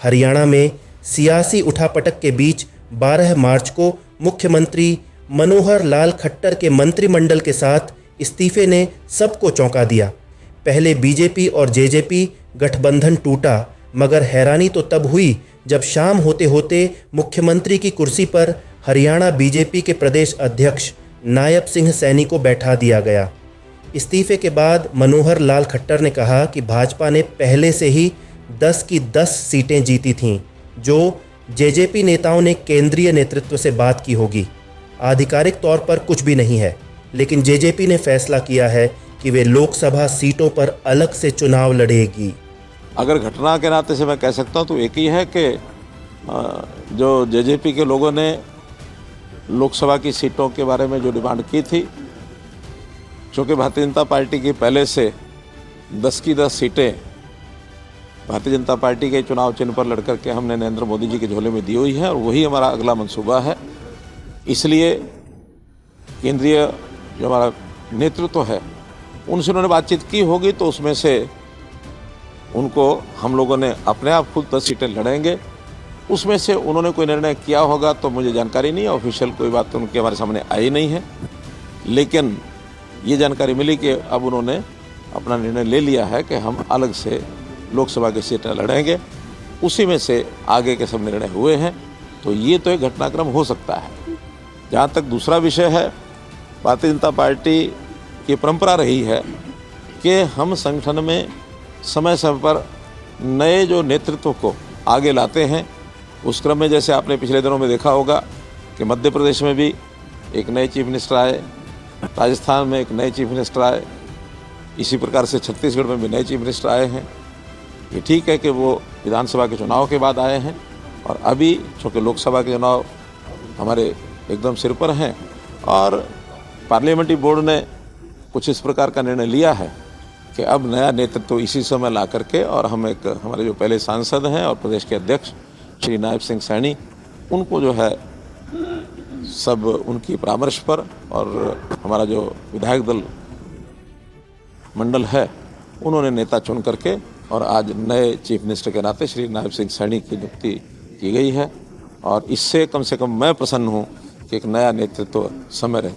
हरियाणा में सियासी उठापटक के बीच 12 मार्च को मुख्यमंत्री मनोहर लाल खट्टर के मंत्रिमंडल के साथ इस्तीफे ने सबको चौंका दिया। पहले बीजेपी और जेजेपी गठबंधन टूटा, मगर हैरानी तो तब हुई जब शाम होते होते मुख्यमंत्री की कुर्सी पर हरियाणा बीजेपी के प्रदेश अध्यक्ष नायब सिंह सैनी को बैठा दिया गया। इस्तीफे के बाद मनोहर लाल खट्टर ने कहा कि भाजपा ने पहले से ही 10 की 10 सीटें जीती थीं, जो जेजेपी नेताओं ने केंद्रीय नेतृत्व से बात की होगी। आधिकारिक तौर पर कुछ भी नहीं है, लेकिन जेजेपी ने फैसला किया है कि वे लोकसभा सीटों पर अलग से चुनाव लड़ेगी। अगर घटना के नाते से मैं कह सकता हूं तो एक ही है कि जो जेजेपी के लोगों ने लोकसभा की सीटों के बारे में जो डिमांड की थी, चूँकि भारतीय जनता पार्टी की पहले से 10 की 10 सीटें भारतीय जनता पार्टी के चुनाव चिन्ह पर लड़कर के हमने नरेंद्र मोदी जी के झोले में दी हुई है और वही हमारा अगला मंसूबा है। इसलिए केंद्रीय जो हमारा नेतृत्व है उनसे उन्होंने बातचीत की होगी, तो उसमें से उनको हम लोगों ने अपने आप खुद 10 सीटें लड़ेंगे, उसमें से उन्होंने कोई निर्णय किया होगा तो मुझे जानकारी नहीं है। ऑफिशियल कोई बात तो उनके हमारे सामने आई नहीं है, लेकिन ये जानकारी मिली कि अब उन्होंने अपना निर्णय ले लिया है कि हम अलग से लोकसभा की सीटें लड़ेंगे। उसी में से आगे के सब निर्णय हुए हैं, तो ये तो एक घटनाक्रम हो सकता है। जहाँ तक दूसरा विषय है, भारतीय जनता पार्टी की परंपरा रही है कि हम संगठन में समय समय पर नए जो नेतृत्व को आगे लाते हैं। उस क्रम में जैसे आपने पिछले दिनों में देखा होगा कि मध्य प्रदेश में भी एक नए चीफ मिनिस्टर आए, राजस्थान में एक नए चीफ मिनिस्टर आए, इसी प्रकार से छत्तीसगढ़ में भी नए चीफ मिनिस्टर आए हैं। ये ठीक है कि वो विधानसभा के चुनाव के बाद आए हैं, और अभी चूँकि लोकसभा के चुनाव हमारे एकदम सिर पर हैं और पार्लियामेंट्री बोर्ड ने कुछ इस प्रकार का निर्णय लिया है कि अब नया नेतृत्व इसी समय ला करके, और हम एक हमारे जो पहले सांसद हैं और प्रदेश के अध्यक्ष श्री नायब सिंह सैनी, उनको जो है सब उनकी परामर्श पर, और हमारा जो विधायक दल मंडल है उन्होंने नेता चुन करके, और आज नए चीफ मिनिस्टर के नाते श्री नायब सिंह सैनी की नियुक्ति की गई है। और इससे कम से कम मैं प्रसन्न हूँ कि एक नया नेतृत्व समय रहते